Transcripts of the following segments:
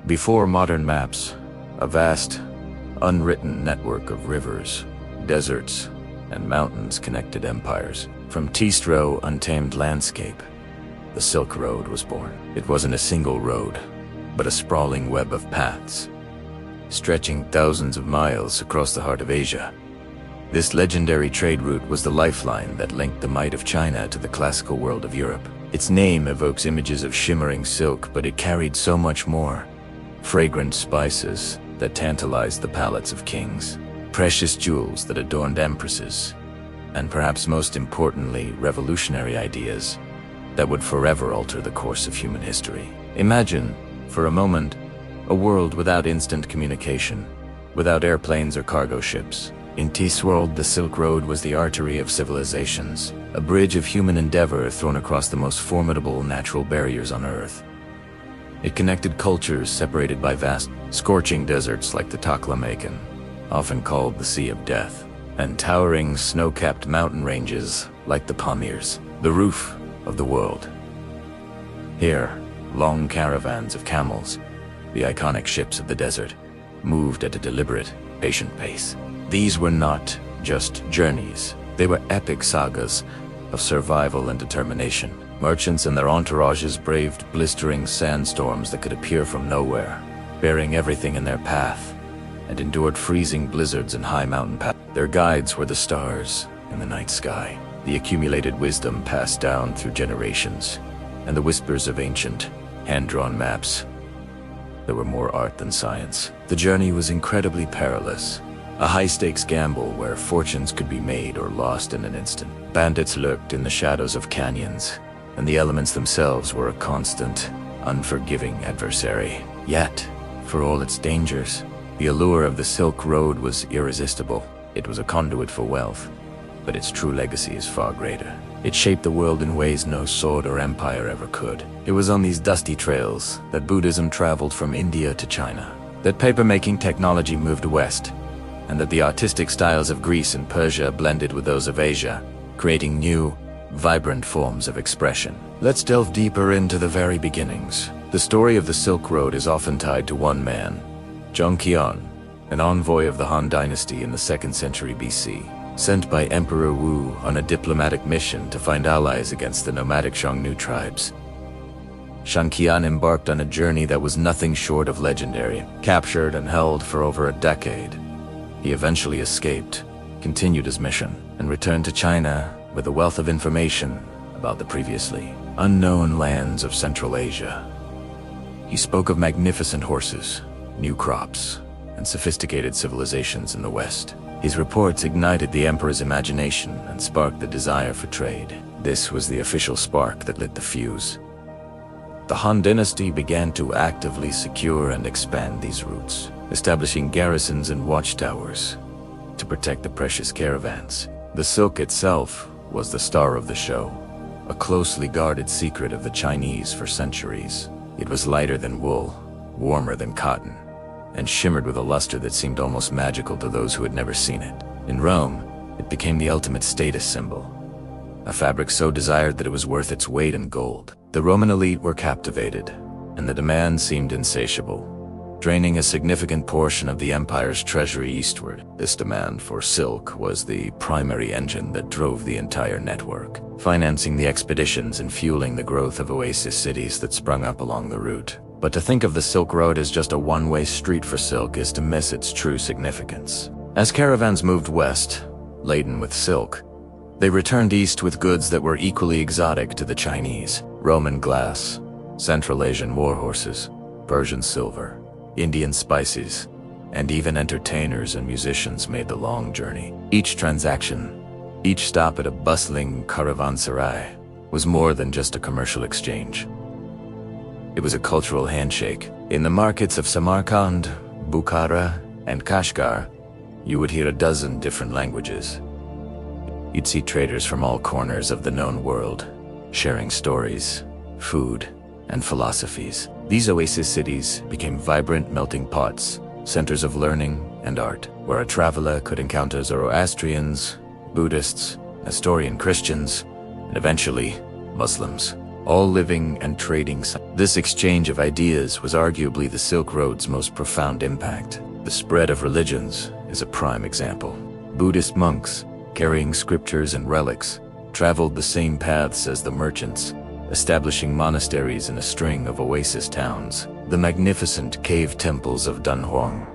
Before modern maps, a vast, unwritten network of rivers, deserts, and mountains connected empires. From Tistro untamed landscape, the Silk Road was born. It wasn't a single road, but a sprawling web of paths, stretching thousands of miles across the heart of Asia. This legendary trade route was the lifeline that linked the might of China to the classical world of Europe. Its name evokes images of shimmering silk, but it carried so much more. Fragrant spices that tantalized the palates of kings, precious jewels that adorned empresses, and perhaps most importantly, revolutionary ideas that would forever alter the course of human history. Imagine, for a moment, a world without instant communication, without airplanes or cargo ships. In this world, the Silk Road was the artery of civilizations, a bridge of human endeavor thrown across the most formidable natural barriers on Earth. It connected cultures separated by vast, scorching deserts like the Taklamakan, often called the Sea of Death, and towering snow-capped mountain ranges like the Pamirs, the roof of the world. Here, long caravans of camels, the iconic ships of the desert, moved at a deliberate, patient pace. These were not just journeys, they were epic sagas of survival and determination. Merchants and their entourages braved blistering sandstorms that could appear from nowhere, bearing everything in their path, and endured freezing blizzards and high mountain paths. Their guides were the stars in the night sky, the accumulated wisdom passed down through generations, and the whispers of ancient, hand-drawn maps that were more art than science. The journey was incredibly perilous, a high-stakes gamble where fortunes could be made or lost in an instant. Bandits lurked in the shadows of canyons, and the elements themselves were a constant, unforgiving adversary. Yet, for all its dangers, the allure of the Silk Road was irresistible. It was a conduit for wealth, but its true legacy is far greater. It shaped the world in ways no sword or empire ever could. It was on these dusty trails that Buddhism traveled from India to China, that paper-making technology moved west, and that the artistic styles of Greece and Persia blended with those of Asia, creating new, vibrant forms of expression. Let's delve deeper into the very beginnings. The story of the Silk Road is often tied to one man, Xi'an, an envoy of the Han Dynasty in the 2nd century BC, sent by Emperor Wu on a diplomatic mission to find allies against the nomadic Xiongnu tribes. Xi'an embarked on a journey that was nothing short of legendary, captured and held for over a decade. He eventually escaped, continued his mission, and returned to China with a wealth of information about the previously unknown lands of Central Asia. He spoke of magnificent horses, new crops, and sophisticated civilizations in the West. His reports ignited the emperor's imagination and sparked the desire for trade. This was the official spark that lit the fuse. The Han Dynasty began to actively secure and expand these routes, establishing garrisons and watchtowers to protect the precious caravans. The silk itself was the star of the show, a closely guarded secret of the Chinese for centuries. It was lighter than wool, warmer than cotton, and shimmered with a luster that seemed almost magical to those who had never seen it. In Rome, it became the ultimate status symbol, a fabric so desired that it was worth its weight in gold. The Roman elite were captivated, and the demand seemed insatiable, draining a significant portion of the empire's treasury eastward. This demand for silk was the primary engine that drove the entire network, financing the expeditions and fueling the growth of oasis cities that sprung up along the route. But to think of the Silk Road as just a one-way street for silk is to miss its true significance. As caravans moved west, laden with silk, they returned east with goods that were equally exotic to the Chinese: Roman glass, Central Asian war horses, Persian silver, Indian spices, and even entertainers and musicians made the long journey. Each transaction, each stop at a bustling caravanserai, was more than just a commercial exchange. It was a cultural handshake. In the markets of Samarkand, Bukhara, and Kashgar, you would hear a dozen different languages. You'd see traders from all corners of the known world, sharing stories, food, and philosophies. These oasis cities became vibrant melting pots, centers of learning and art, where a traveler could encounter Zoroastrians, Buddhists, Nestorian Christians, and eventually Muslims, all living and trading. This exchange of ideas was arguably the Silk Road's most profound impact. The spread of religions is a prime example. Buddhist monks, carrying scriptures and relics, traveled the same paths as the merchants, establishing monasteries in a string of oasis towns. The magnificent cave temples of Dunhuang,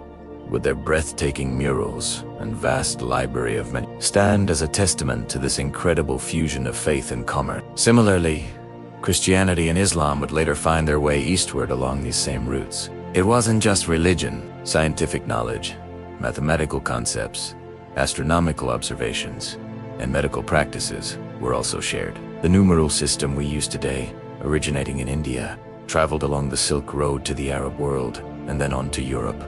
with their breathtaking murals and vast library of men, stand as a testament to this incredible fusion of faith and commerce. Similarly, Christianity and Islam would later find their way eastward along these same routes. It wasn't just religion. Scientific knowledge, mathematical concepts, astronomical observations, and medical practices were also shared. The numeral system we use today, originating in India, traveled along the Silk Road to the Arab world and then on to Europe,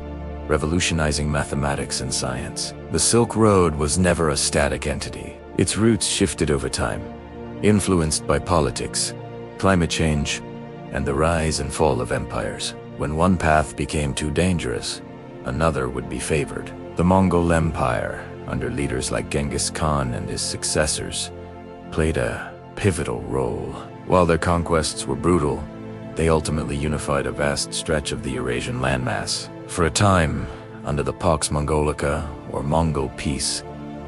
revolutionizing mathematics and science. The Silk Road was never a static entity. Its routes shifted over time, influenced by politics, climate change, and the rise and fall of empires. When one path became too dangerous, another would be favored. The Mongol Empire, under leaders like Genghis Khan and his successors, played a pivotal role. While their conquests were brutal, they ultimately unified a vast stretch of the Eurasian landmass. For a time, under the Pax Mongolica, or Mongol peace,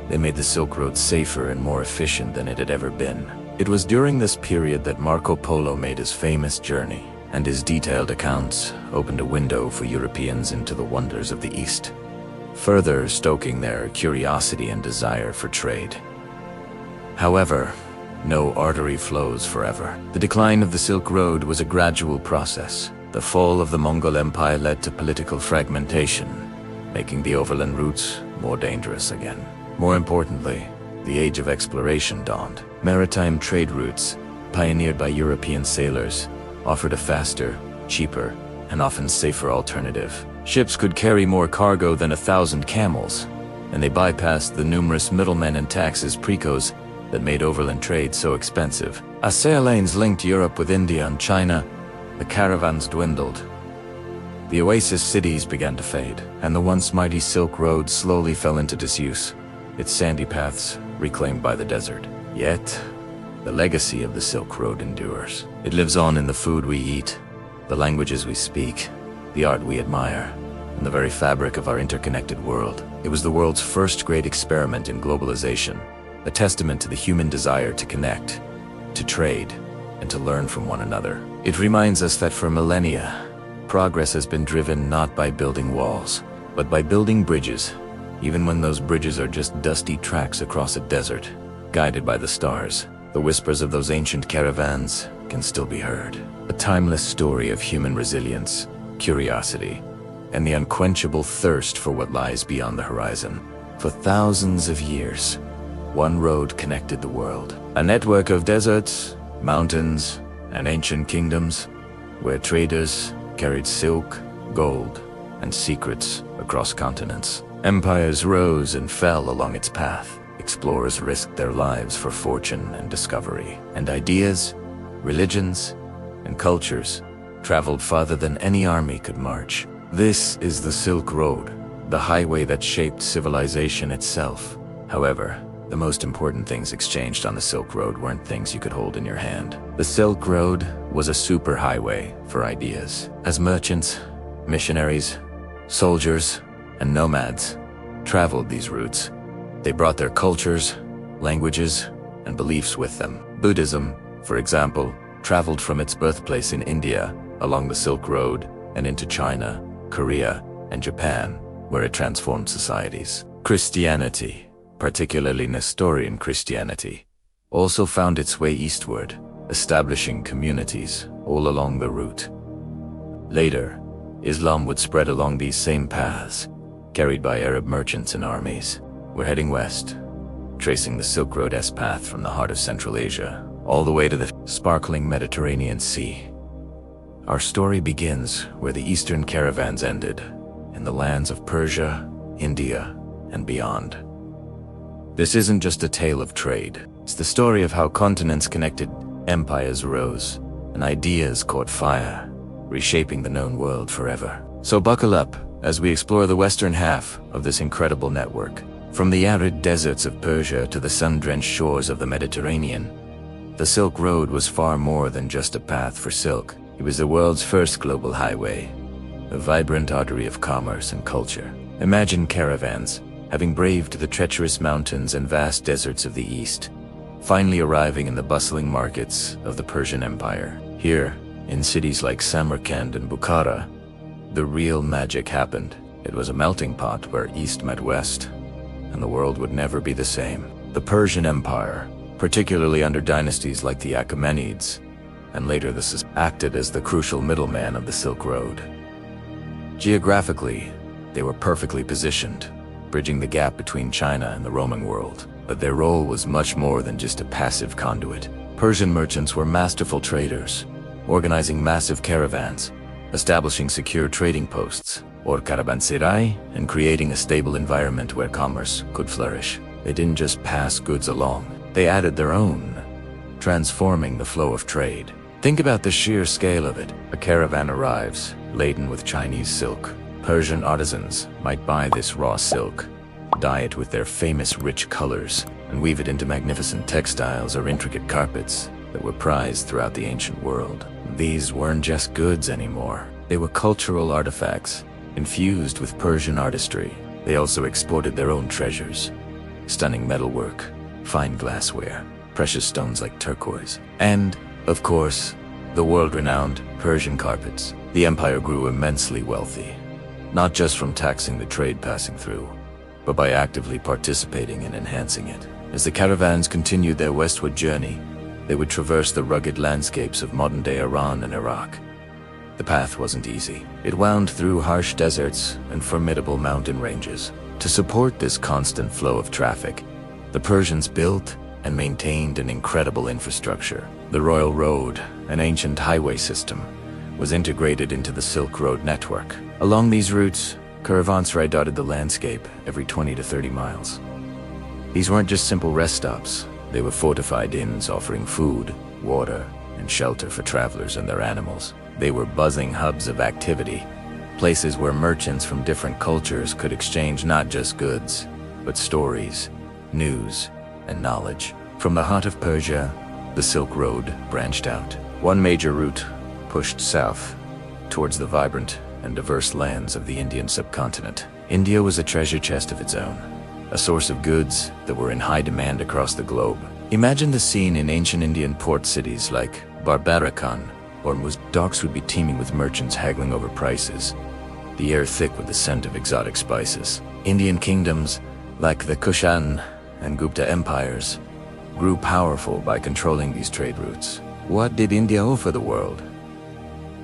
they made the Silk Road safer and more efficient than it had ever been. It was during this period that Marco Polo made his famous journey, and his detailed accounts opened a window for Europeans into the wonders of the East, further stoking their curiosity and desire for trade. However, no artery flows forever. The decline of the Silk Road was a gradual process. The fall of the Mongol Empire led to political fragmentation, making the overland routes more dangerous again. More importantly, the age of exploration dawned. Maritime trade routes, pioneered by European sailors, offered a faster, cheaper, and often safer alternative. Ships could carry more cargo than 1,000 camels, and they bypassed the numerous middlemen and taxes precos that made overland trade so expensive. As sail lanes linked Europe with India and China, the caravans dwindled. The oasis cities began to fade, and the once mighty Silk Road slowly fell into disuse, its sandy paths reclaimed by the desert. Yet, the legacy of the Silk Road endures. It lives on in the food we eat, the languages we speak, the art we admire, and the very fabric of our interconnected world. It was the world's first great experiment in globalization, a testament to the human desire to connect, to trade, and to learn from one another. It reminds us that for millennia, progress has been driven not by building walls, but by building bridges, even when those bridges are just dusty tracks across a desert, guided by the stars. The whispers of those ancient caravans can still be heard. A timeless story of human resilience, curiosity, and the unquenchable thirst for what lies beyond the horizon. For thousands of years, one road connected the world. A network of deserts, mountains, and ancient kingdoms, where traders carried silk, gold, and secrets across continents. Empires rose and fell along its path. Explorers risked their lives for fortune and discovery, and ideas, religions, and cultures traveled farther than any army could march. This is the Silk Road, the highway that shaped civilization itself. However, the most important things exchanged on the Silk Road weren't things you could hold in your hand. The Silk Road was a superhighway for ideas. As merchants, missionaries, soldiers, and nomads traveled these routes, they brought their cultures, languages, and beliefs with them. Buddhism, for example, traveled from its birthplace in India along the Silk Road and into China, Korea, and Japan, where it transformed societies. Christianity, particularly Nestorian Christianity, also found its way eastward, establishing communities all along the route. Later, Islam would spread along these same paths, carried by Arab merchants and armies. We're heading west, tracing the Silk Road's path from the heart of Central Asia, all the way to the sparkling Mediterranean Sea. Our story begins where the Eastern caravans ended, in the lands of Persia, India, and beyond. This isn't just a tale of trade. It's the story of how continents connected, empires rose, and ideas caught fire, reshaping the known world forever. So buckle up as we explore the western half of this incredible network. From the arid deserts of Persia to the sun-drenched shores of the Mediterranean, The Silk Road was far more than just a path for silk. It was the world's first global highway, a vibrant artery of commerce and culture. Imagine caravans, having braved the treacherous mountains and vast deserts of the East, finally arriving in the bustling markets of the Persian Empire. Here, in cities like Samarkand and Bukhara, the real magic happened. It was a melting pot where East met West, and the world would never be the same. The Persian Empire, particularly under dynasties like the Achaemenids, and later the Xi'an, acted as the crucial middleman of the Silk Road. Geographically, they were perfectly positioned, bridging the gap between China and the Roman world. But their role was much more than just a passive conduit. Persian merchants were masterful traders, organizing massive caravans, establishing secure trading posts, or caravanserai, and creating a stable environment where commerce could flourish. They didn't just pass goods along, they added their own, transforming the flow of trade. Think about the sheer scale of it. A caravan arrives, laden with Chinese silk. Persian artisans might buy this raw silk, dye it with their famous rich colors, and weave it into magnificent textiles or intricate carpets that were prized throughout the ancient world. These weren't just goods anymore. They were cultural artifacts, infused with Persian artistry. They also exported their own treasures: stunning metalwork, fine glassware, precious stones like turquoise, and, of course, the world-renowned Persian carpets. The empire grew immensely wealthy, not just from taxing the trade passing through, but by actively participating in enhancing it. As the caravans continued their westward journey, they would traverse the rugged landscapes of modern-day Iran and Iraq. The path wasn't easy. It wound through harsh deserts and formidable mountain ranges. To support this constant flow of traffic, the Persians built and maintained an incredible infrastructure. The Royal Road, an ancient highway system, was integrated into the Silk Road network. Along these routes, caravanserai dotted the landscape every 20 to 30 miles. These weren't just simple rest stops. They were fortified inns offering food, water, and shelter for travelers and their animals. They were buzzing hubs of activity, places where merchants from different cultures could exchange not just goods, but stories, news, and knowledge. From the heart of Persia, the Silk Road branched out. One major route pushed south, towards the vibrant and diverse lands of the Indian subcontinent. India was a treasure chest of its own, a source of goods that were in high demand across the globe. Imagine the scene in ancient Indian port cities like Barbarakan or Muz. Docks would be teeming with merchants haggling over prices, the air thick with the scent of exotic spices. Indian kingdoms, like the Xi'an and Gupta empires, grew powerful by controlling these trade routes. What did India offer the world?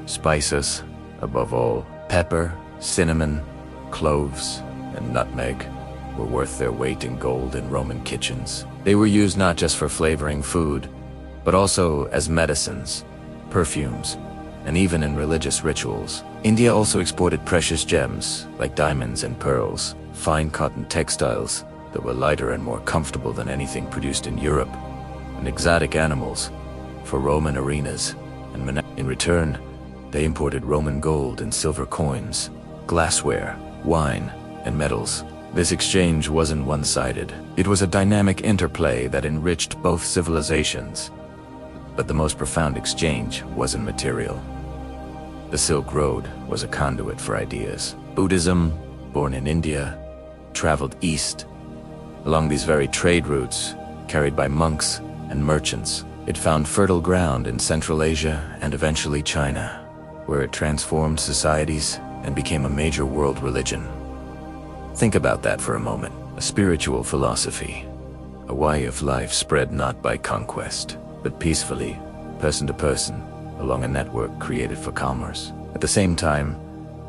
Spices, above all. Pepper, cinnamon, cloves, and nutmeg were worth their weight in gold in Roman kitchens. They were used not just for flavoring food, but also as medicines, perfumes, and even in religious rituals. India also exported precious gems like diamonds and pearls, fine cotton textiles that were lighter and more comfortable than anything produced in Europe, and exotic animals for Roman arenas. And in return, they imported Roman gold and silver coins, glassware, wine, and metals. This exchange wasn't one-sided. It was a dynamic interplay that enriched both civilizations. But the most profound exchange wasn't material. The Silk Road was a conduit for ideas. Buddhism, born in India, traveled east. Along these very trade routes, carried by monks and merchants, it found fertile ground in Central Asia and eventually China, where it transformed societies and became a major world religion. Think about that for a moment. A spiritual philosophy, a way of life spread not by conquest, but peacefully, person to person, along a network created for commerce. At the same time,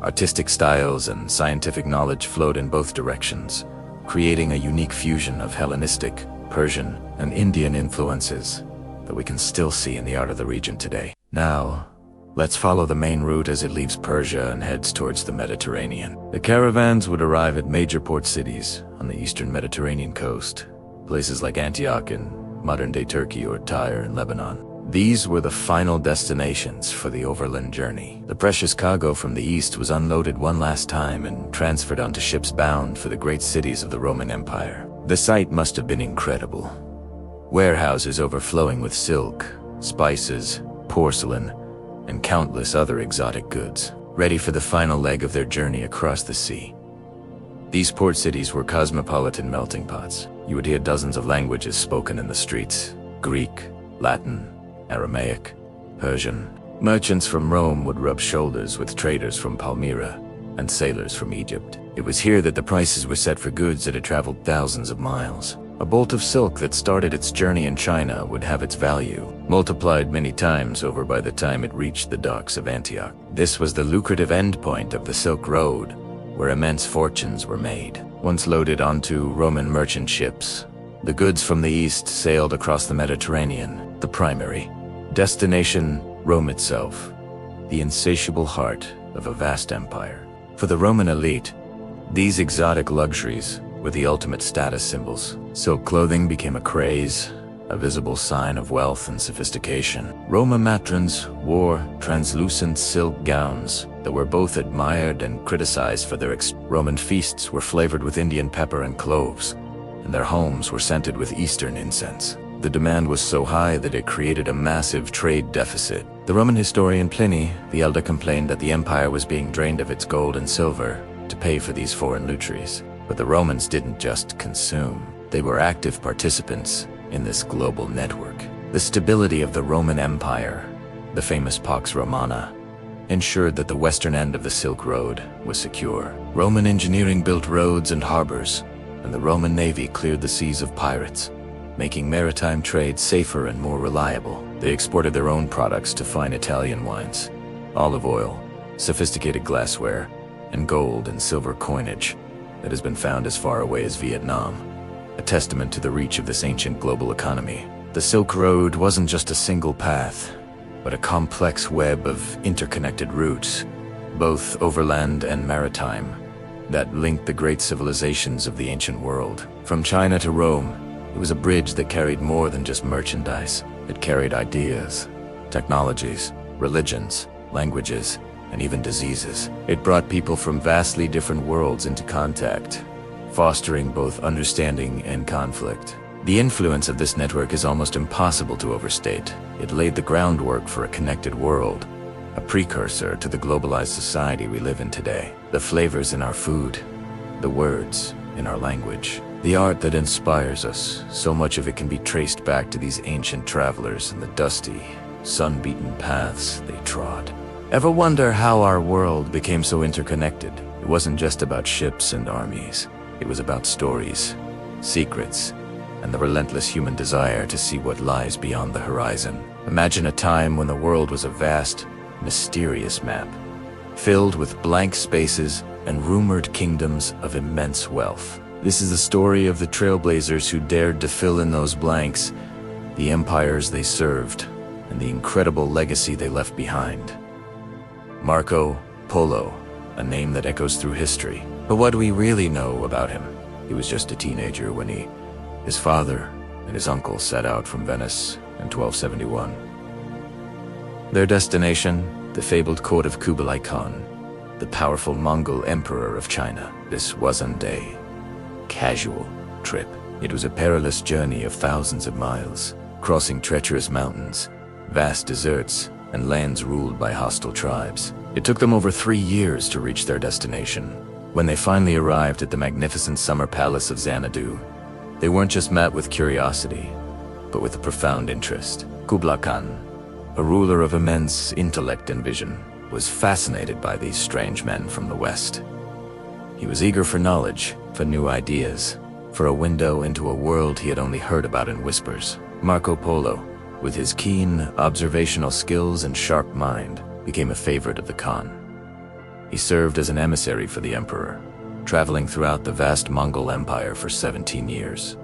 artistic styles and scientific knowledge flowed in both directions, creating a unique fusion of Hellenistic, Persian, and Indian influences that we can still see in the art of the region today. Now, let's follow the main route as it leaves Persia and heads towards the Mediterranean. The caravans would arrive at major port cities on the eastern Mediterranean coast, places like Antioch in modern-day Turkey or Tyre in Lebanon. These were the final destinations for the overland journey. The precious cargo from the east was unloaded one last time and transferred onto ships bound for the great cities of the Roman Empire. The sight must have been incredible. warehouses overflowing with silk, spices, porcelain, and countless other exotic goods, ready for the final leg of their journey across the sea. These port cities were cosmopolitan melting pots. You would hear dozens of languages spoken in the streets: Greek, Latin, Aramaic, Persian. Merchants from Rome would rub shoulders with traders from Palmyra and sailors from Egypt. It was here that the prices were set for goods that had traveled thousands of miles. A bolt of silk that started its journey in China would have its value multiplied many times over by the time it reached the docks of Antioch. This was the lucrative endpoint of the Silk Road, where immense fortunes were made. Once loaded onto Roman merchant ships, the goods from the east sailed across the Mediterranean, the primary destination, Rome itself, the insatiable heart of a vast empire. For the Roman elite, these exotic luxuries were the ultimate status symbols. Silk clothing became a craze, a visible sign of wealth and sophistication. Roman matrons wore translucent silk gowns that were both admired and criticized for their Roman feasts were flavored with Indian pepper and cloves, and their homes were scented with Eastern incense. The demand was so high that it created a massive trade deficit. The Roman historian Pliny the Elder complained that the empire was being drained of its gold and silver to pay for these foreign luxuries. But the Romans didn't just consume. They were active participants in this global network. The stability of the Roman Empire, the famous Pax Romana, ensured that the western end of the Silk Road was secure. Roman engineering built roads and harbors, and the Roman navy cleared the seas of pirates, making maritime trade safer and more reliable. They exported their own products to fine Italian wines, olive oil, sophisticated glassware, and gold and silver coinage that has been found as far away as Vietnam, a testament to the reach of this ancient global economy. The Silk Road wasn't just a single path, but a complex web of interconnected routes, both overland and maritime, that linked the great civilizations of the ancient world. From China to Rome, it was a bridge that carried more than just merchandise. It carried ideas, technologies, religions, languages, and even diseases. It brought people from vastly different worlds into contact, fostering both understanding and conflict. The influence of this network is almost impossible to overstate. It laid the groundwork for a connected world, a precursor to the globalized society we live in today. The flavors in our food, the words in our language, the art that inspires us, so much of it can be traced back to these ancient travelers and the dusty, sun-beaten paths they trod. Ever wonder how our world became so interconnected? It wasn't just about ships and armies. It was about stories, secrets, and the relentless human desire to see what lies beyond the horizon. Imagine a time when the world was a vast, mysterious map, filled with blank spaces and rumored kingdoms of immense wealth. This is the story of the trailblazers who dared to fill in those blanks, the empires they served, and the incredible legacy they left behind. Marco Polo, a name that echoes through history. But what do we really know about him? He was just a teenager when his father and his uncle set out from Venice in 1271. Their destination, the fabled court of Kublai Khan, the powerful Mongol emperor of China. This wasn't a casual trip. It was a perilous journey of thousands of miles, crossing treacherous mountains, vast deserts, and lands ruled by hostile tribes. It took them over 3 years to reach their destination. When they finally arrived at the magnificent summer palace of Xanadu, they weren't just met with curiosity, but with a profound interest. Kublai Khan, a ruler of immense intellect and vision, was fascinated by these strange men from the West. He was eager for knowledge, for new ideas, for a window into a world he had only heard about in whispers. Marco Polo, with his keen observational skills and sharp mind, became a favorite of the Khan. He served as an emissary for the emperor, traveling throughout the vast Mongol Empire for 17 years.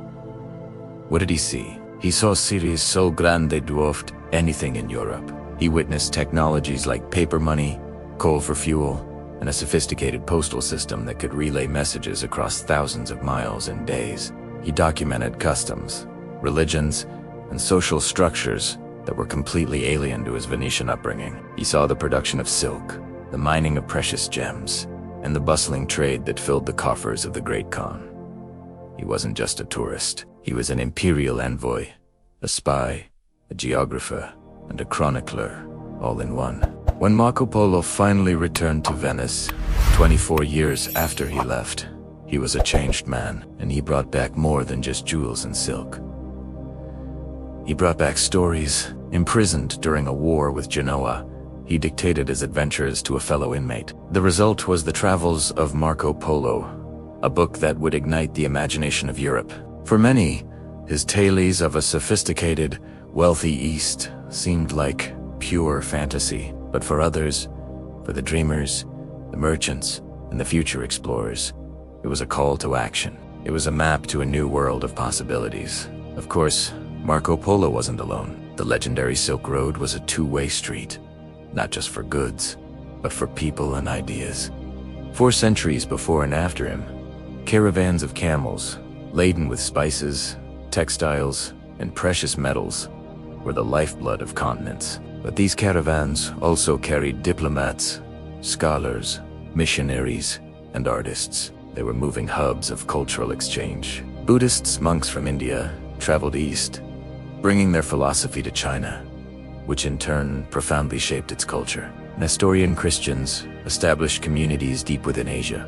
What did he see? He saw cities so grand they dwarfed anything in Europe. He witnessed technologies like paper money, coal for fuel, and a sophisticated postal system that could relay messages across thousands of miles in days. He documented customs, religions, and social structures that were completely alien to his Venetian upbringing. He saw the production of silk, the mining of precious gems, and the bustling trade that filled the coffers of the great Khan. He wasn't just a tourist. He was an imperial envoy, a spy, a geographer, and a chronicler, all in one. When Marco Polo finally returned to Venice, 24 years after he left, he was a changed man, and he brought back more than just jewels and silk. He brought back stories. Imprisoned during a war with Genoa, he dictated his adventures to a fellow inmate. The result was the Travels of Marco Polo, a book that would ignite the imagination of Europe. For many, his tales of a sophisticated, wealthy East seemed like pure fantasy. But for others, for the dreamers, the merchants, and the future explorers, it was a call to action. It was a map to a new world of possibilities. Of course, Marco Polo wasn't alone. The legendary Silk Road was a two-way street, not just for goods, but for people and ideas. 4 centuries before and after him, caravans of camels, laden with spices, textiles, and precious metals, were the lifeblood of continents. But these caravans also carried diplomats, scholars, missionaries, and artists. They were moving hubs of cultural exchange. Buddhists, monks from India, traveled east, bringing their philosophy to China, which in turn profoundly shaped its culture. Nestorian Christians established communities deep within Asia.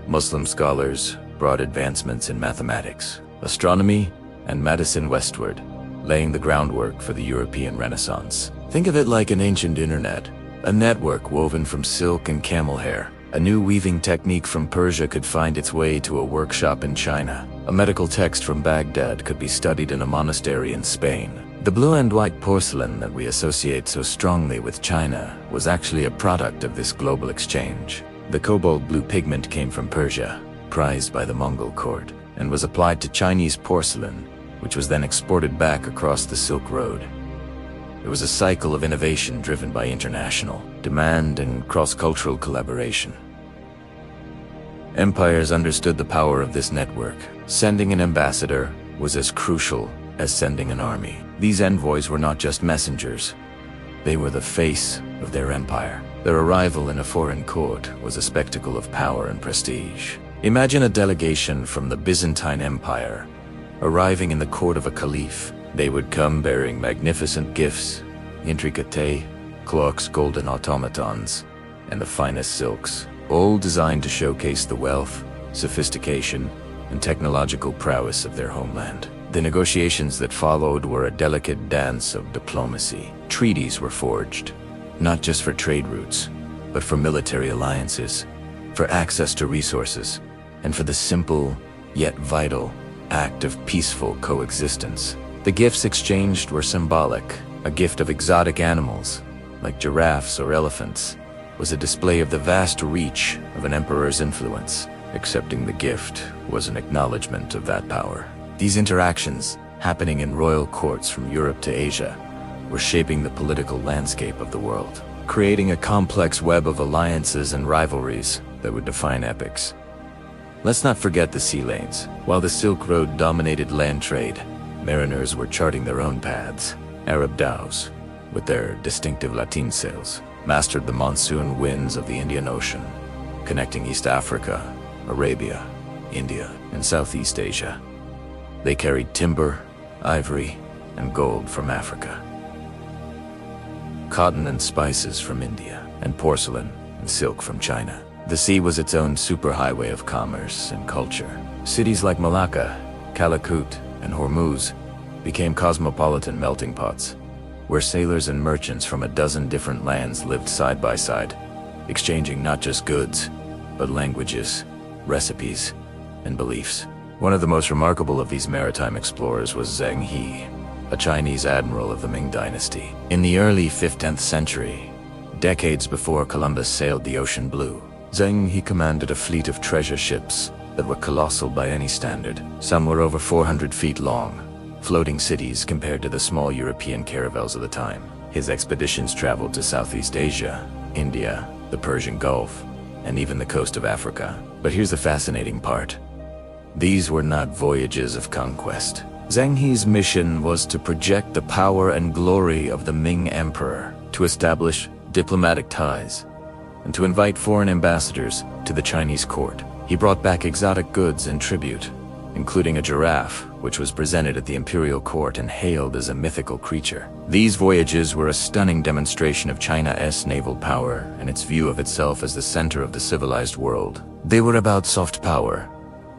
Muslim scholars brought advancements in mathematics, astronomy, and medicine westward, laying the groundwork for the European Renaissance. Think of it like an ancient internet, a network woven from silk and camel hair. A new weaving technique from Persia could find its way to a workshop in China. A medical text from Baghdad could be studied in a monastery in Spain. The blue and white porcelain that we associate so strongly with China was actually a product of this global exchange. The cobalt blue pigment came from Persia, prized by the Mongol court, and was applied to Chinese porcelain, which was then exported back across the Silk Road. It was a cycle of innovation driven by international demand and cross-cultural collaboration. Empires understood the power of this network. Sending an ambassador was as crucial as sending an army. These envoys were not just messengers. They were the face of their empire. Their arrival in a foreign court was a spectacle of power and prestige. Imagine a delegation from the Byzantine Empire arriving in the court of a caliph. They would come bearing magnificent gifts, intricate clocks, golden automatons, and the finest silks, all designed to showcase the wealth, sophistication, and technological prowess of their homeland. The negotiations that followed were a delicate dance of diplomacy. Treaties were forged, not just for trade routes, but for military alliances, for access to resources, and for the simple, yet vital, act of peaceful coexistence. The gifts exchanged were symbolic. A gift of exotic animals, like giraffes or elephants, was a display of the vast reach of an emperor's influence. Accepting the gift was an acknowledgement of that power. These interactions, happening in royal courts from Europe to Asia, were shaping the political landscape of the world, creating a complex web of alliances and rivalries that would define epochs. Let's not forget the sea lanes. While the Silk Road dominated land trade, mariners were charting their own paths. Arab dhows, with their distinctive lateen sails, mastered the monsoon winds of the Indian Ocean, connecting East Africa, Arabia, India, and Southeast Asia. They carried timber, ivory, and gold from Africa, cotton and spices from India, and porcelain and silk from China. The sea was its own superhighway of commerce and culture. Cities like Malacca, Calicut, and Hormuz became cosmopolitan melting pots, where sailors and merchants from a dozen different lands lived side by side, exchanging not just goods, but languages, recipes, and beliefs. One of the most remarkable of these maritime explorers was Zheng He, a Chinese admiral of the Ming Dynasty. In the early 15th century, decades before Columbus sailed the ocean blue, Zheng He commanded a fleet of treasure ships that were colossal by any standard. Some were over 400 feet long, floating cities compared to the small European caravels of the time. His expeditions traveled to Southeast Asia, India, the Persian Gulf, and even the coast of Africa. But here's the fascinating part. These were not voyages of conquest. Zheng He's mission was to project the power and glory of the Ming Emperor, to establish diplomatic ties, and to invite foreign ambassadors to the Chinese court. He brought back exotic goods and tribute, including a giraffe, which was presented at the imperial court and hailed as a mythical creature. These voyages were a stunning demonstration of China's naval power and its view of itself as the center of the civilized world. They were about soft power,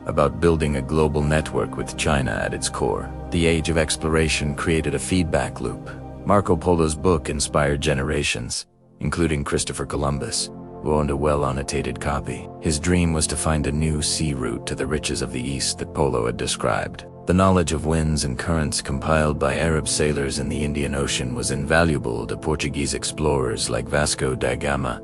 about building a global network with China at its core. The age of exploration created a feedback loop. Marco Polo's book inspired generations, including Christopher Columbus, who owned a well-annotated copy. His dream was to find a new sea route to the riches of the East that Polo had described. The knowledge of winds and currents compiled by Arab sailors in the Indian Ocean was invaluable to Portuguese explorers like Vasco da Gama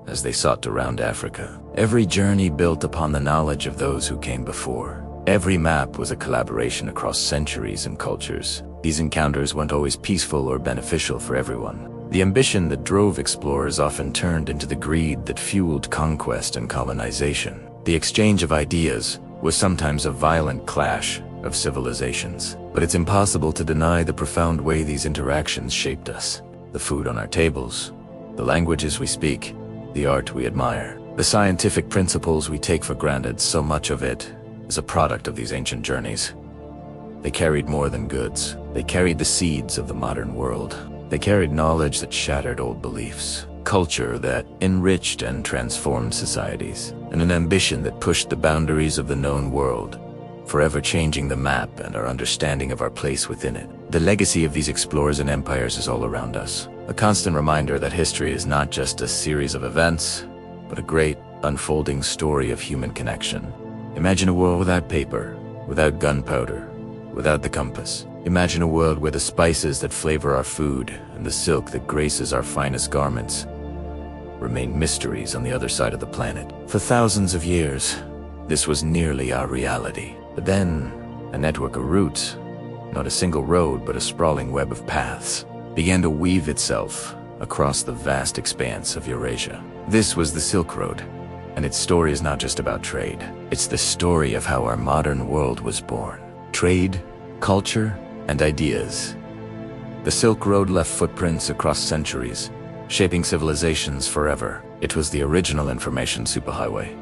as they sought to round Africa. Every journey built upon the knowledge of those who came before. Every map was a collaboration across centuries and cultures. These encounters weren't always peaceful or beneficial for everyone. The ambition that drove explorers often turned into the greed that fueled conquest and colonization. The exchange of ideas was sometimes a violent clash of civilizations. But it's impossible to deny the profound way these interactions shaped us. The food on our tables, the languages we speak, the art we admire, the scientific principles we take for granted, so much of it is a product of these ancient journeys. They carried more than goods. They carried the seeds of the modern world. They carried knowledge that shattered old beliefs, culture that enriched and transformed societies, and an ambition that pushed the boundaries of the known world, forever changing the map and our understanding of our place within it. The legacy of these explorers and empires is all around us, a constant reminder that history is not just a series of events, but a great, unfolding story of human connection. Imagine a world without paper, without gunpowder, without the compass. Imagine a world where the spices that flavor our food and the silk that graces our finest garments remain mysteries on the other side of the planet. For thousands of years, this was nearly our reality. But then, a network of routes, not a single road but a sprawling web of paths, began to weave itself across the vast expanse of Eurasia. This was the Silk Road, and its story is not just about trade. It's the story of how our modern world was born. Trade, culture, and ideas. The Silk Road left footprints across centuries, shaping civilizations forever. It was the original information superhighway,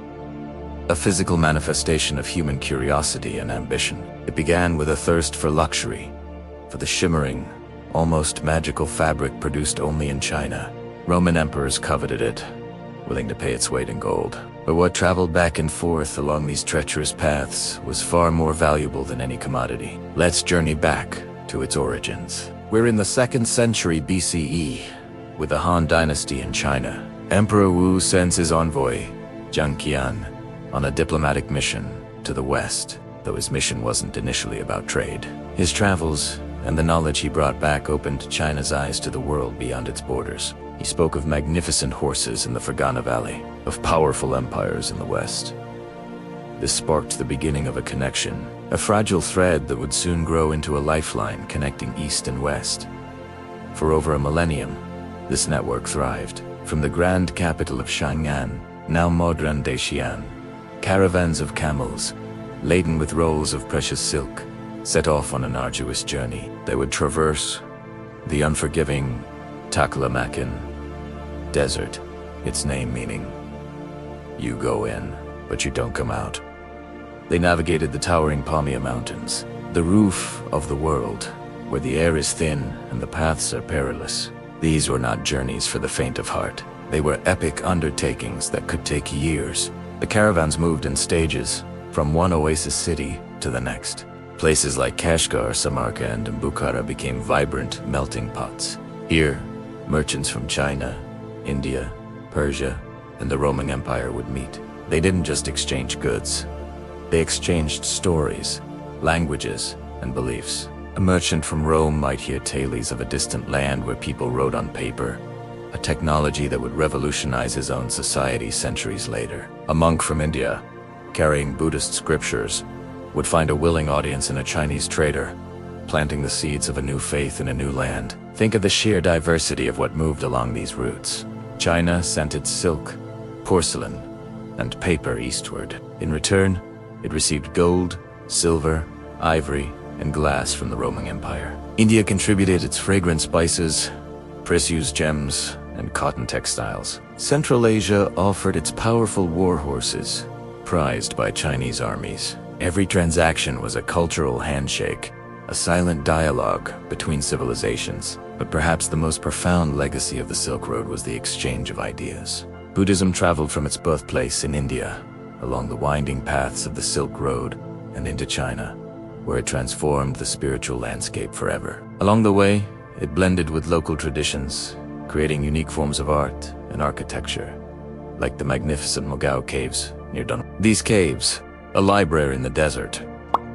a physical manifestation of human curiosity and ambition. It began with a thirst for luxury, for the shimmering, almost magical fabric produced only in China. Roman emperors coveted it, willing to pay its weight in gold. But what traveled back and forth along these treacherous paths was far more valuable than any commodity. Let's journey back to its origins. We're in the 2nd century BCE, with the Han Dynasty in China. Emperor Wu sends his envoy, Jiang Qian, on a diplomatic mission to the west, though his mission wasn't initially about trade. His travels and the knowledge he brought back opened China's eyes to the world beyond its borders. He spoke of magnificent horses in the Fergana Valley, of powerful empires in the west. This sparked the beginning of a connection, a fragile thread that would soon grow into a lifeline connecting east and west. For over a millennium, this network thrived. From the grand capital of Xi'an, now modern-day Xi'an, caravans of camels, laden with rolls of precious silk, set off on an arduous journey. They would traverse the unforgiving Taklamakan Desert, its name meaning, "You go in, but you don't come out." They navigated the towering Pamir Mountains, the roof of the world, where the air is thin and the paths are perilous. These were not journeys for the faint of heart. They were epic undertakings that could take years. The caravans moved in stages, from one oasis city to the next. Places like Kashgar, Samarkand, and Bukhara became vibrant melting pots. Here, merchants from China, India, Persia, and the Roman Empire would meet. They didn't just exchange goods. They exchanged stories, languages, and beliefs. A merchant from Rome might hear tales of a distant land where people wrote on paper, a technology that would revolutionize his own society centuries later. A monk from India, carrying Buddhist scriptures, would find a willing audience in a Chinese trader, planting the seeds of a new faith in a new land. Think of the sheer diversity of what moved along these routes. China sent its silk, porcelain, and paper eastward. In return, it received gold, silver, ivory, and glass from the Roman Empire. India contributed its fragrant spices, precious gems, and cotton textiles. Central Asia offered its powerful war horses, prized by Chinese armies. Every transaction was a cultural handshake, a silent dialogue between civilizations. But perhaps the most profound legacy of the Silk Road was the exchange of ideas. Buddhism traveled from its birthplace in India, along the winding paths of the Silk Road, and into China, where it transformed the spiritual landscape forever. Along the way, it blended with local traditions, creating unique forms of art and architecture, like the magnificent Mogao Caves near Dunn. These caves, a library in the desert,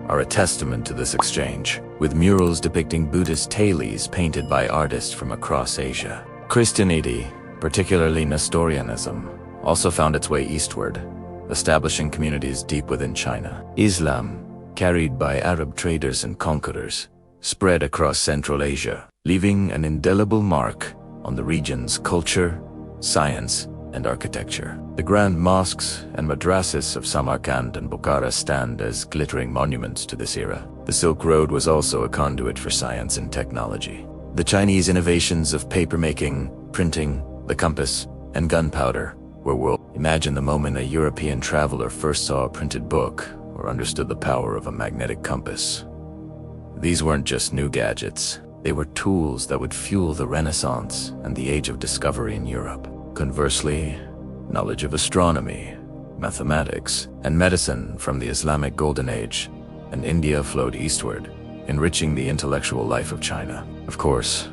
are a testament to this exchange, with murals depicting Buddhist talis painted by artists from across Asia. Christianity, particularly Nestorianism, also found its way eastward, establishing communities deep within China. Islam, carried by Arab traders and conquerors, spread across Central Asia, leaving an indelible mark on the region's culture, science, and architecture. The grand mosques and madrasas of Samarkand and Bukhara stand as glittering monuments to this era. The Silk Road was also a conduit for science and technology. The Chinese innovations of papermaking, printing, the compass, and gunpowder were world. Imagine the moment a European traveler first saw a printed book or understood the power of a magnetic compass. These weren't just new gadgets. They were tools that would fuel the Renaissance and the Age of Discovery in Europe. Conversely, knowledge of astronomy, mathematics, and medicine from the Islamic Golden Age and India flowed eastward, enriching the intellectual life of China. Of course,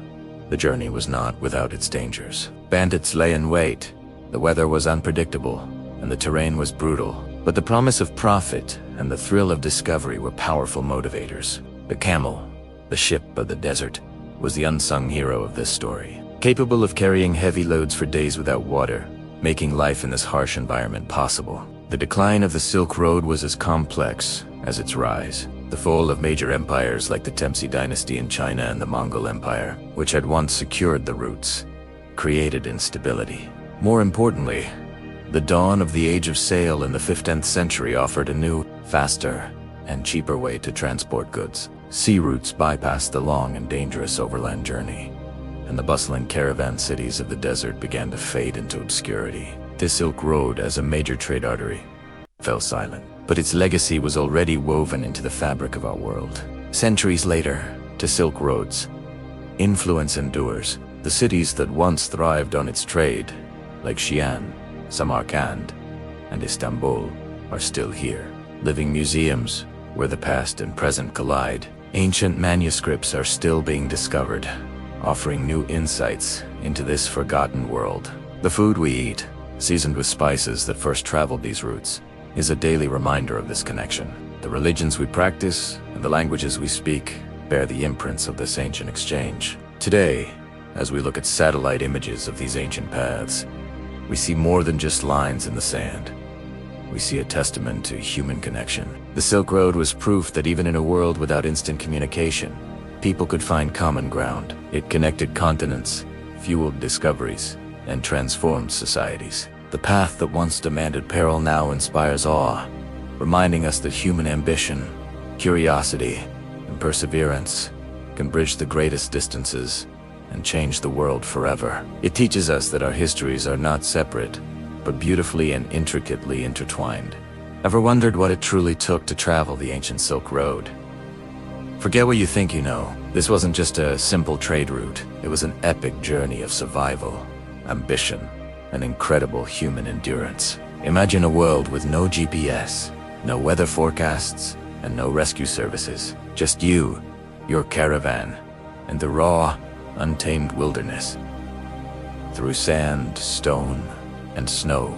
the journey was not without its dangers. Bandits lay in wait, the weather was unpredictable, and the terrain was brutal. But the promise of profit and the thrill of discovery were powerful motivators. The camel, the ship of the desert, was the unsung hero of this story. Capable of carrying heavy loads for days without water, making life in this harsh environment possible. The decline of the Silk Road was as complex as its rise. The fall of major empires like the Temsi dynasty in China and the Mongol Empire, which had once secured the routes, created instability. More importantly, the dawn of the Age of Sail in the 15th century offered a new, faster, and cheaper way to transport goods. Sea routes bypassed the long and dangerous overland journey, and the bustling caravan cities of the desert began to fade into obscurity. The Silk Road, as a major trade artery, fell silent, but its legacy was already woven into the fabric of our world. Centuries later, to Silk Road's influence endures. The cities that once thrived on its trade, like Xi'an, Samarkand, and Istanbul, are still here. Living museums where the past and present collide. Ancient manuscripts are still being discovered, offering new insights into this forgotten world. The food we eat, seasoned with spices that first traveled these routes, is a daily reminder of this connection. The religions we practice and the languages we speak bear the imprints of this ancient exchange. Today, as we look at satellite images of these ancient paths, we see more than just lines in the sand. We see a testament to human connection. The Silk Road was proof that even in a world without instant communication, people could find common ground. It connected continents, fueled discoveries, and transformed societies. The path that once demanded peril now inspires awe, reminding us that human ambition, curiosity, and perseverance can bridge the greatest distances and change the world forever. It teaches us that our histories are not separate, but beautifully and intricately intertwined. Ever wondered what it truly took to travel the ancient Silk Road? Forget what you think you know. This wasn't just a simple trade route. It was an epic journey of survival, ambition, and incredible human endurance. Imagine a world with no GPS, no weather forecasts, and no rescue services. Just you, your caravan, and the raw, untamed wilderness. Through sand, stone, and snow,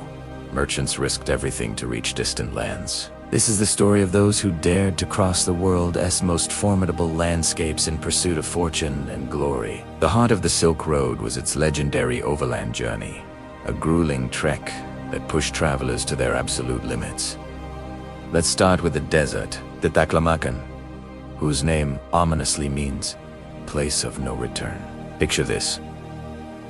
merchants risked everything to reach distant lands. This is the story of those who dared to cross the world's most formidable landscapes in pursuit of fortune and glory. The heart of the Silk Road was its legendary overland journey, a grueling trek that pushed travelers to their absolute limits. Let's start with the desert, the Taklamakan, whose name ominously means place of no return. Picture this: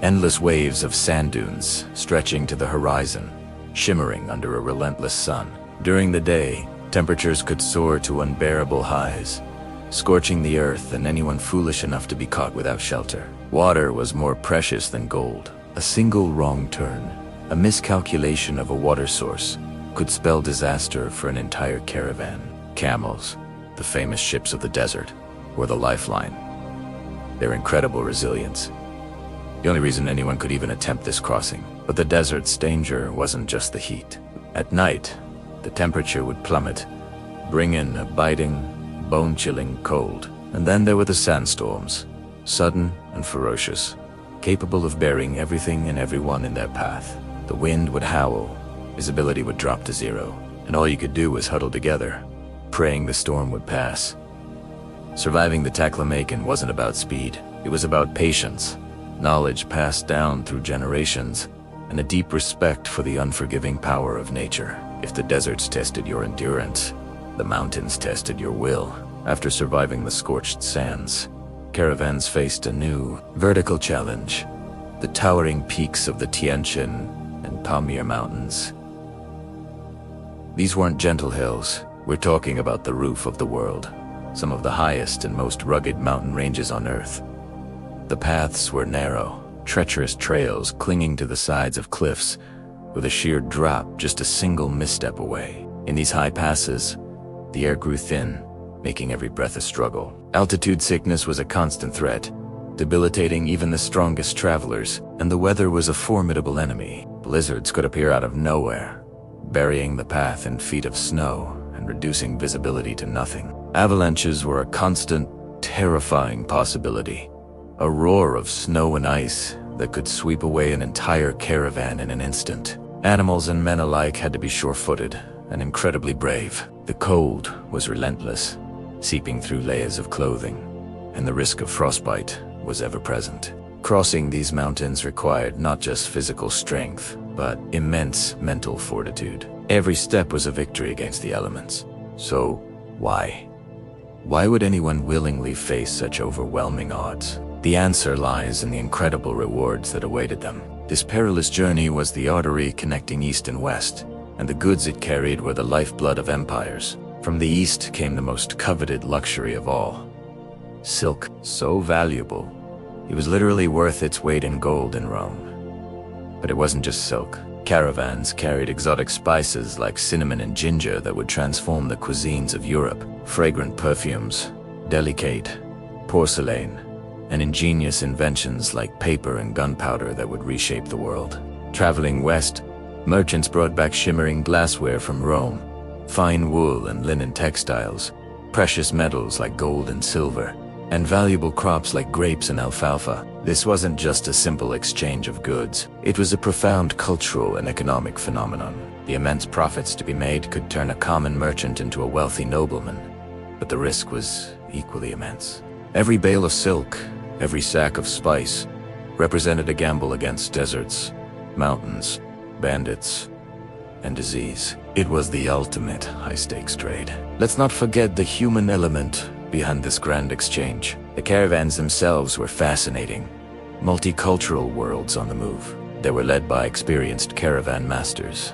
endless waves of sand dunes stretching to the horizon, shimmering under a relentless sun. During the day, temperatures could soar to unbearable highs, scorching the earth and anyone foolish enough to be caught without shelter. Water was more precious than gold. A single wrong turn, a miscalculation of a water source, could spell disaster for an entire caravan. Camels, the famous ships of the desert, were the lifeline. Their incredible resilience. The only reason anyone could even attempt this crossing. But the desert's danger wasn't just the heat. At night, the temperature would plummet, bring in a biting, bone-chilling cold. And then there were the sandstorms, sudden and ferocious, capable of burying everything and everyone in their path. The wind would howl, visibility would drop to zero, and all you could do was huddle together, praying the storm would pass. Surviving the Taklamakan wasn't about speed, it was about patience, knowledge passed down through generations, and a deep respect for the unforgiving power of nature. If the deserts tested your endurance, the mountains tested your will. After surviving the scorched sands, caravans faced a new, vertical challenge: the towering peaks of the Tian Shan and Pamir Mountains. These weren't gentle hills. We're talking about the roof of the world, some of the highest and most rugged mountain ranges on Earth. The paths were narrow, treacherous trails clinging to the sides of cliffs, with a sheer drop just a single misstep away. In these high passes, the air grew thin, making every breath a struggle. Altitude sickness was a constant threat, debilitating even the strongest travelers, and the weather was a formidable enemy. Blizzards could appear out of nowhere, burying the path in feet of snow and reducing visibility to nothing. Avalanches were a constant, terrifying possibility, a roar of snow and ice that could sweep away an entire caravan in an instant. Animals and men alike had to be sure-footed and incredibly brave. The cold was relentless, seeping through layers of clothing, and the risk of frostbite was ever present. Crossing these mountains required not just physical strength, but immense mental fortitude. Every step was a victory against the elements. So, why? Why would anyone willingly face such overwhelming odds? The answer lies in the incredible rewards that awaited them. This perilous journey was the artery connecting east and west, and the goods it carried were the lifeblood of empires. From the east came the most coveted luxury of all: silk. So valuable, it was literally worth its weight in gold in Rome. But it wasn't just silk. Caravans carried exotic spices like cinnamon and ginger that would transform the cuisines of Europe, fragrant perfumes, delicate porcelain, and ingenious inventions like paper and gunpowder that would reshape the world. Traveling west, merchants brought back shimmering glassware from Rome, fine wool and linen textiles, precious metals like gold and silver, and valuable crops like grapes and alfalfa. This wasn't just a simple exchange of goods. It was a profound cultural and economic phenomenon. The immense profits to be made could turn a common merchant into a wealthy nobleman, but the risk was equally immense. Every bale of silk, every sack of spice, represented a gamble against deserts, mountains, bandits, and disease. It was the ultimate high-stakes trade. Let's not forget the human element behind this grand exchange. The caravans themselves were fascinating, multicultural worlds on the move. They were led by experienced caravan masters,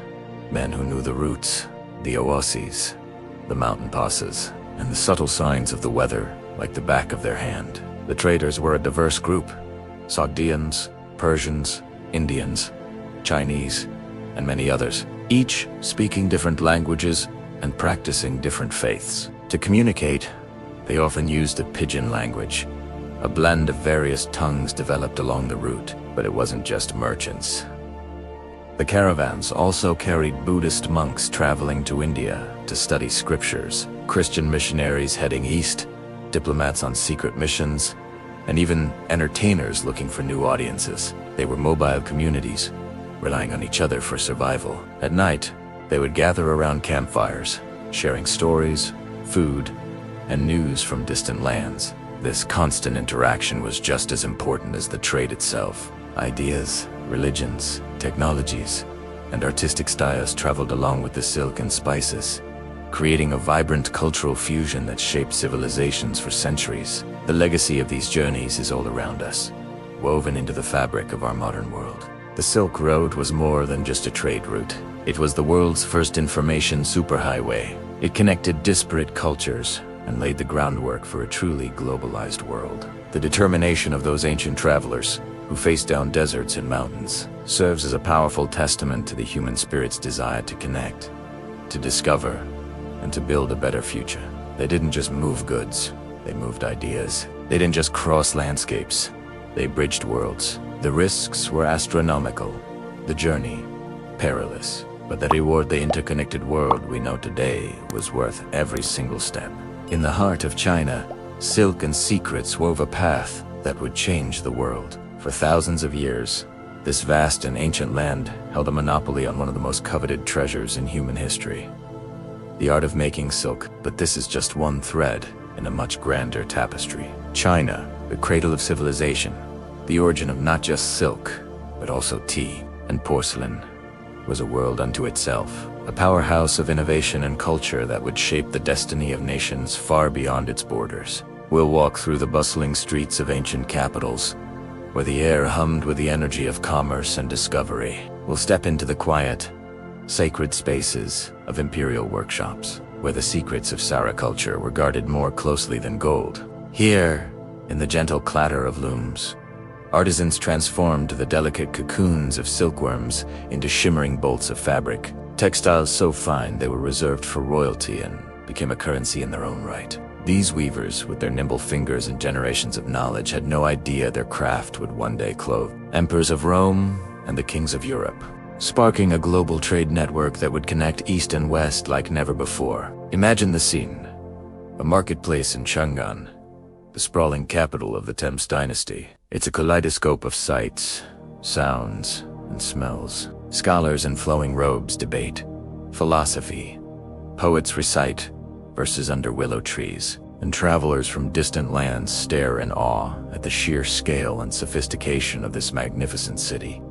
men who knew the routes, the oases, the mountain passes, and the subtle signs of the weather like the back of their hand. The traders were a diverse group: Sogdians, Persians, Indians, Chinese, and many others, each speaking different languages and practicing different faiths. To communicate, they often used a pidgin language, a blend of various tongues developed along the route. But it wasn't just merchants. The caravans also carried Buddhist monks traveling to India to study scriptures, Christian missionaries heading east, diplomats on secret missions, and even entertainers looking for new audiences. They were mobile communities, relying on each other for survival. At night, they would gather around campfires, sharing stories, food, and news from distant lands. This constant interaction was just as important as the trade itself. Ideas, religions, technologies, and artistic styles traveled along with the silk and spices, creating a vibrant cultural fusion that shaped civilizations for centuries. The legacy of these journeys is all around us, woven into the fabric of our modern world. The Silk Road was more than just a trade route. It was the world's first information superhighway. It connected disparate cultures and laid the groundwork for a truly globalized world. The determination of those ancient travelers, who faced down deserts and mountains, serves as a powerful testament to the human spirit's desire to connect, to discover, and to build a better future. They didn't just move goods, they moved ideas. They didn't just cross landscapes, they bridged worlds. The risks were astronomical, the journey perilous, but the reward, the interconnected world we know today, was worth every single step. In the heart of China, silk and secrets wove a path that would change the world. For thousands of years, this vast and ancient land held a monopoly on one of the most coveted treasures in human history. The art of making silk, but this is just one thread in a much grander tapestry. China, the cradle of civilization, the origin of not just silk, but also tea and porcelain, was a world unto itself, a powerhouse of innovation and culture that would shape the destiny of nations far beyond its borders. We'll walk through the bustling streets of ancient capitals, where the air hummed with the energy of commerce and discovery. We'll step into the quiet, sacred spaces of imperial workshops, where the secrets of Sara culture were guarded more closely than gold. Here, in the gentle clatter of looms, artisans transformed the delicate cocoons of silkworms into shimmering bolts of fabric, textiles so fine they were reserved for royalty and became a currency in their own right. These weavers, with their nimble fingers and generations of knowledge, had no idea their craft would one day clothe emperors of Rome and the kings of Europe, sparking a global trade network that would connect East and West like never before. Imagine the scene: a marketplace in Xi'an, the sprawling capital of the Thames dynasty. It's a kaleidoscope of sights, sounds, and smells. Scholars in flowing robes debate philosophy, poets recite verses under willow trees, and travelers from distant lands stare in awe at the sheer scale and sophistication of this magnificent city.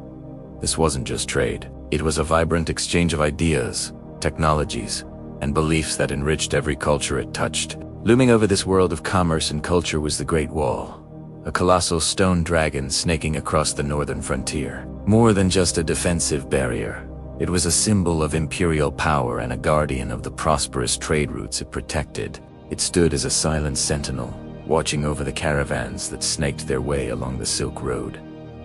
This wasn't just trade, it was a vibrant exchange of ideas, technologies, and beliefs that enriched every culture it touched. Looming over this world of commerce and culture was the Great Wall, a colossal stone dragon snaking across the northern frontier. More than just a defensive barrier, it was a symbol of imperial power and a guardian of the prosperous trade routes it protected. It stood as a silent sentinel, watching over the caravans that snaked their way along the Silk Road,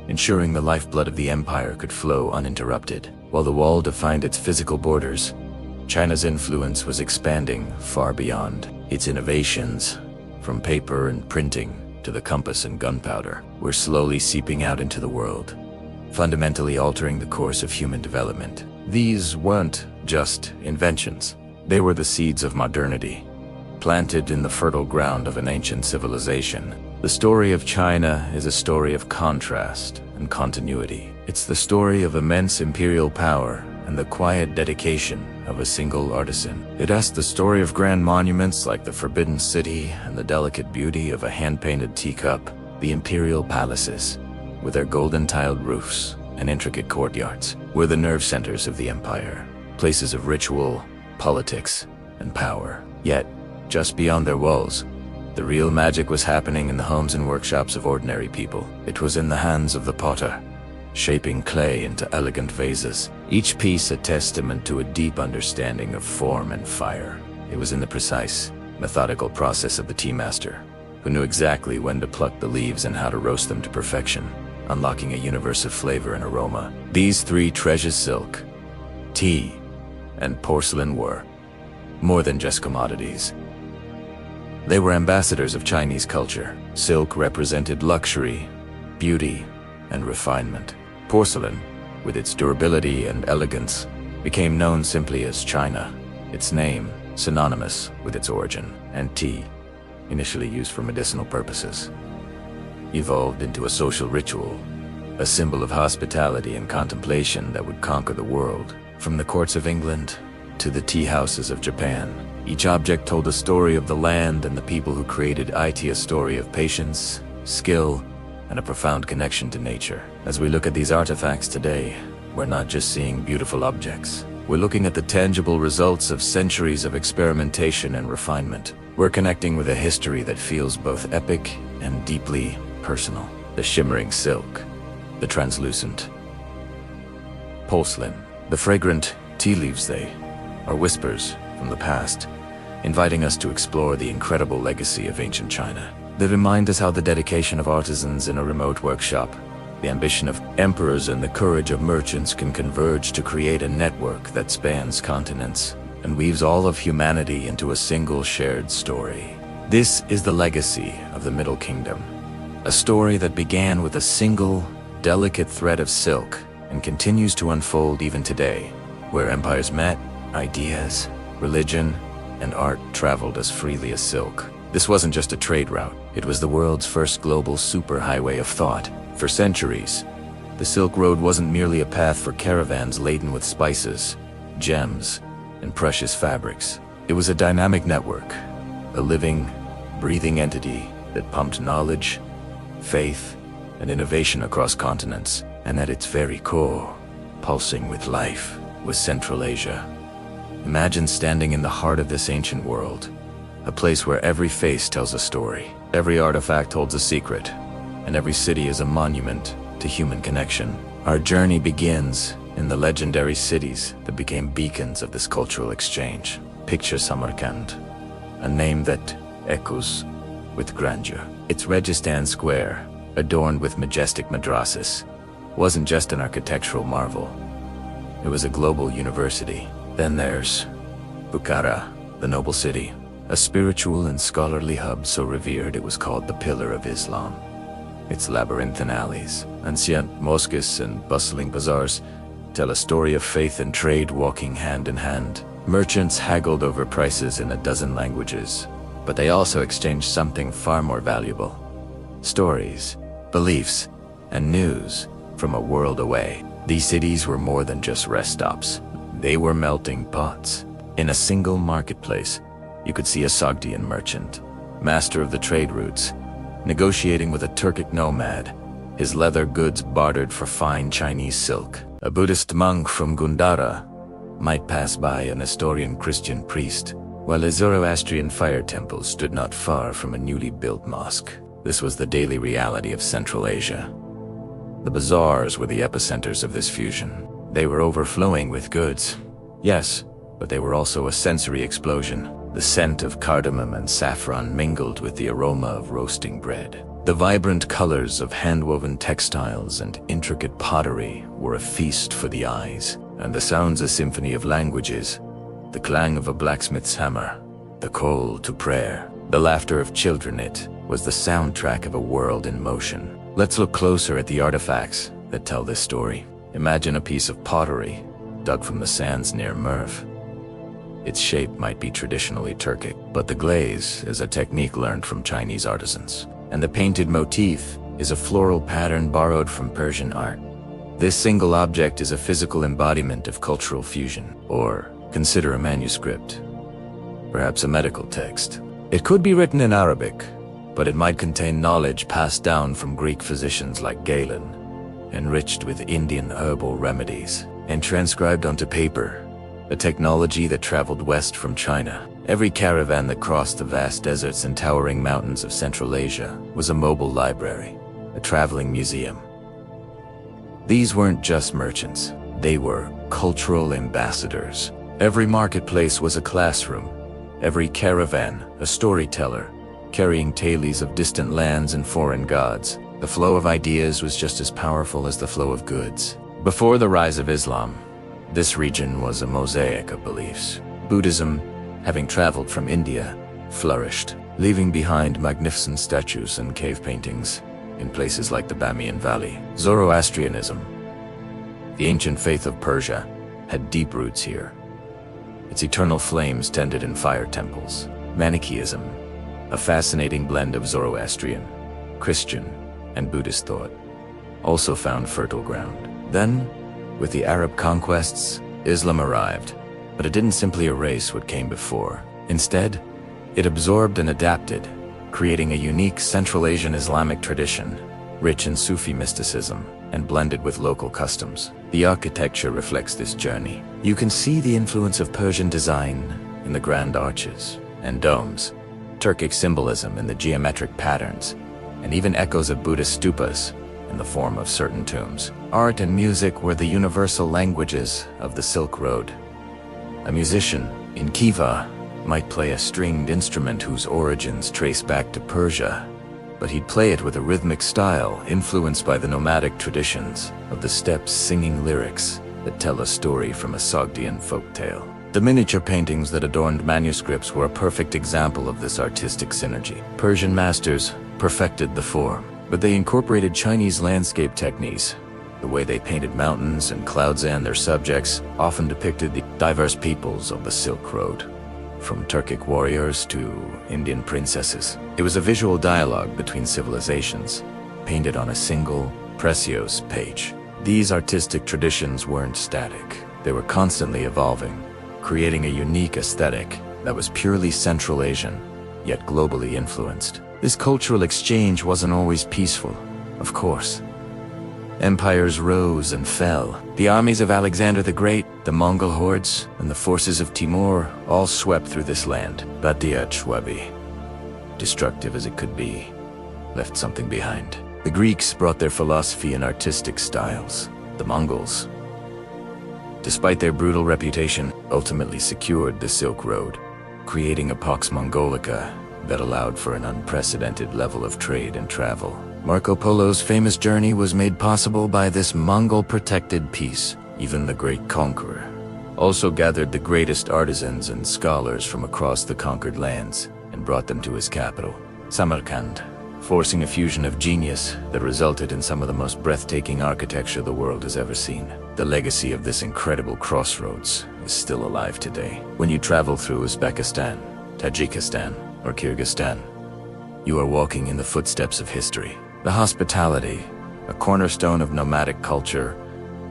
ensuring the lifeblood of the empire could flow uninterrupted. While the wall defined its physical borders, China's influence was expanding far beyond. Its innovations, from paper and printing to the compass and gunpowder, were slowly seeping out into the world, fundamentally altering the course of human development. These weren't just inventions. They were the seeds of modernity, planted in the fertile ground of an ancient civilization. The story of China is a story of contrast and continuity. It's the story of immense imperial power and the quiet dedication of a single artisan. It asks the story of grand monuments like the Forbidden City and the delicate beauty of a hand-painted teacup, the imperial palaces, with their golden-tiled roofs and intricate courtyards, were the nerve centers of the empire, places of ritual, politics, and power. Yet, just beyond their walls, the real magic was happening in the homes and workshops of ordinary people. It was in the hands of the potter, shaping clay into elegant vases, each piece a testament to a deep understanding of form and fire. It was in the precise, methodical process of the tea master, who knew exactly when to pluck the leaves and how to roast them to perfection, unlocking a universe of flavor and aroma. These three treasures, silk, tea, and porcelain, were more than just commodities. They were ambassadors of Chinese culture. Silk represented luxury, beauty, and refinement. Porcelain, with its durability and elegance, became known simply as China, its name synonymous with its origin. And tea, initially used for medicinal purposes, evolved into a social ritual, a symbol of hospitality and contemplation that would conquer the world. From the courts of England to the tea houses of Japan, each object told a story of the land and the people who created it, a story of patience, skill, and a profound connection to nature. As we look at these artifacts today, we're not just seeing beautiful objects. We're looking at the tangible results of centuries of experimentation and refinement. We're connecting with a history that feels both epic and deeply personal. The shimmering silk, the translucent porcelain, the fragrant tea leaves, they are whispers from the past, inviting us to explore the incredible legacy of ancient China. They remind us how the dedication of artisans in a remote workshop, the ambition of emperors, and the courage of merchants can converge to create a network that spans continents, and weaves all of humanity into a single shared story. This is the legacy of the Middle Kingdom, a story that began with a single, delicate thread of silk and continues to unfold even today, where empires met, ideas, religion, and art traveled as freely as silk. This wasn't just a trade route, it was the world's first global superhighway of thought. For centuries, the Silk Road wasn't merely a path for caravans laden with spices, gems, and precious fabrics. It was a dynamic network, a living, breathing entity that pumped knowledge, faith, and innovation across continents. And at its very core, pulsing with life, was Central Asia. Imagine standing in the heart of this ancient world, a place where every face tells a story, every artifact holds a secret, and every city is a monument to human connection. Our journey begins in the legendary cities that became beacons of this cultural exchange. Picture Samarkand, a name that echoes with grandeur. Its Registan Square, adorned with majestic madrasas, wasn't just an architectural marvel. It was a global university. Then there's Bukhara, the noble city, a spiritual and scholarly hub so revered it was called the Pillar of Islam. Its labyrinthine alleys, ancient mosques and bustling bazaars tell a story of faith and trade walking hand in hand. Merchants haggled over prices in a dozen languages, but they also exchanged something far more valuable: stories, beliefs, and news from a world away. These cities were more than just rest stops. They were melting pots. In a single marketplace, you could see a Sogdian merchant, master of the trade routes, negotiating with a Turkic nomad, his leather goods bartered for fine Chinese silk. A Buddhist monk from Gundara might pass by an Nestorian Christian priest, while a Zoroastrian fire temple stood not far from a newly built mosque. This was the daily reality of Central Asia. The bazaars were the epicenters of this fusion. They were overflowing with goods, yes, but they were also a sensory explosion. The scent of cardamom and saffron mingled with the aroma of roasting bread. The vibrant colors of hand-woven textiles and intricate pottery were a feast for the eyes, and the sounds a symphony of languages: the clang of a blacksmith's hammer, the call to prayer, the laughter of children. It was the soundtrack of a world in motion. Let's look closer at the artifacts that tell this story. Imagine a piece of pottery dug from the sands near Merv. Its shape might be traditionally Turkic, but the glaze is a technique learned from Chinese artisans. And the painted motif is a floral pattern borrowed from Persian art. This single object is a physical embodiment of cultural fusion. Or consider a manuscript, perhaps a medical text. It could be written in Arabic, but it might contain knowledge passed down from Greek physicians like Galen, enriched with Indian herbal remedies, and transcribed onto paper, a technology that traveled west from China. Every caravan that crossed the vast deserts and towering mountains of Central Asia was a mobile library, a traveling museum. These weren't just merchants, they were cultural ambassadors. Every marketplace was a classroom, every caravan a storyteller, carrying tales of distant lands and foreign gods. The flow of ideas was just as powerful as the flow of goods. Before the rise of Islam, this region was a mosaic of beliefs. Buddhism, having traveled from India, flourished, leaving behind magnificent statues and cave paintings in places like the Bamiyan Valley. Zoroastrianism, the ancient faith of Persia, had deep roots here. Its eternal flames tended in fire temples. Manichaeism, a fascinating blend of Zoroastrian, Christian, and Buddhist thought, also found fertile ground. Then, with the Arab conquests, Islam arrived, but it didn't simply erase what came before. Instead, it absorbed and adapted, creating a unique Central Asian Islamic tradition, rich in Sufi mysticism and blended with local customs. The architecture reflects this journey. You can see the influence of Persian design in the grand arches and domes, Turkic symbolism in the geometric patterns, and even echoes of Buddhist stupas in the form of certain tombs. Art and music were the universal languages of the Silk Road. A musician in Khiva might play a stringed instrument whose origins trace back to Persia, but he'd play it with a rhythmic style influenced by the nomadic traditions of the steppes, singing lyrics that tell a story from a Sogdian folktale. The miniature paintings that adorned manuscripts were a perfect example of this artistic synergy. Persian masters perfected the form, but they incorporated Chinese landscape techniques. The way they painted mountains and clouds and their subjects often depicted the diverse peoples of the Silk Road, from Turkic warriors to Indian princesses. It was a visual dialogue between civilizations, painted on a single, precious page. These artistic traditions weren't static. They were constantly evolving, creating a unique aesthetic that was purely Central Asian, yet globally influenced. This cultural exchange wasn't always peaceful, of course. Empires rose and fell. The armies of Alexander the Great, the Mongol hordes, and the forces of Timur all swept through this land. Badia Chwabi, destructive as it could be, left something behind. The Greeks brought their philosophy and artistic styles. The Mongols, despite their brutal reputation, ultimately secured the Silk Road, creating a Pax Mongolica that allowed for an unprecedented level of trade and travel. Marco Polo's famous journey was made possible by this Mongol-protected peace. Even the great conqueror also gathered the greatest artisans and scholars from across the conquered lands and brought them to his capital, Samarkand, forcing a fusion of genius that resulted in some of the most breathtaking architecture the world has ever seen. The legacy of this incredible crossroads is still alive today. When you travel through Uzbekistan, Tajikistan, or Kyrgyzstan, you are walking in the footsteps of history. The hospitality, a cornerstone of nomadic culture,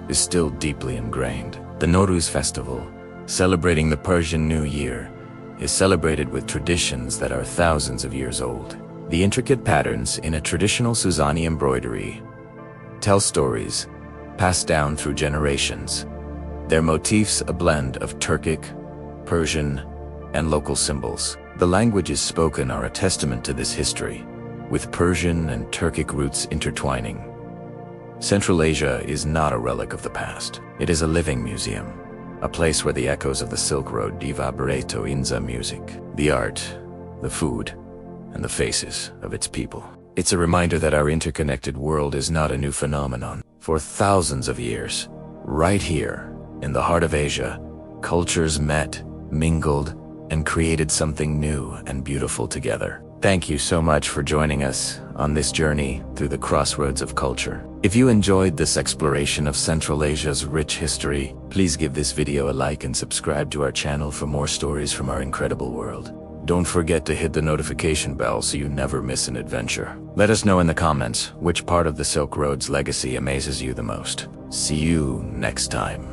is still deeply ingrained. The Nowruz festival, celebrating the Persian New Year, is celebrated with traditions that are thousands of years old. The intricate patterns in a traditional Suzani embroidery tell stories passed down through generations. Their motifs a blend of Turkic, Persian, and local symbols. The languages spoken are a testament to this history, with Persian and Turkic roots intertwining. Central Asia is not a relic of the past. It is a living museum, a place where the echoes of the Silk Road reverberate in the music, the art, the food, and the faces of its people. It's a reminder that our interconnected world is not a new phenomenon. For thousands of years, right here, in the heart of Asia, cultures met, mingled, and created something new and beautiful together. Thank you so much for joining us on this journey through the crossroads of culture. If you enjoyed this exploration of Central Asia's rich history, please give this video a like and subscribe to our channel for more stories from our incredible world. Don't forget to hit the notification bell so you never miss an adventure. Let us know in the comments which part of the Silk Road's legacy amazes you the most. See you next time.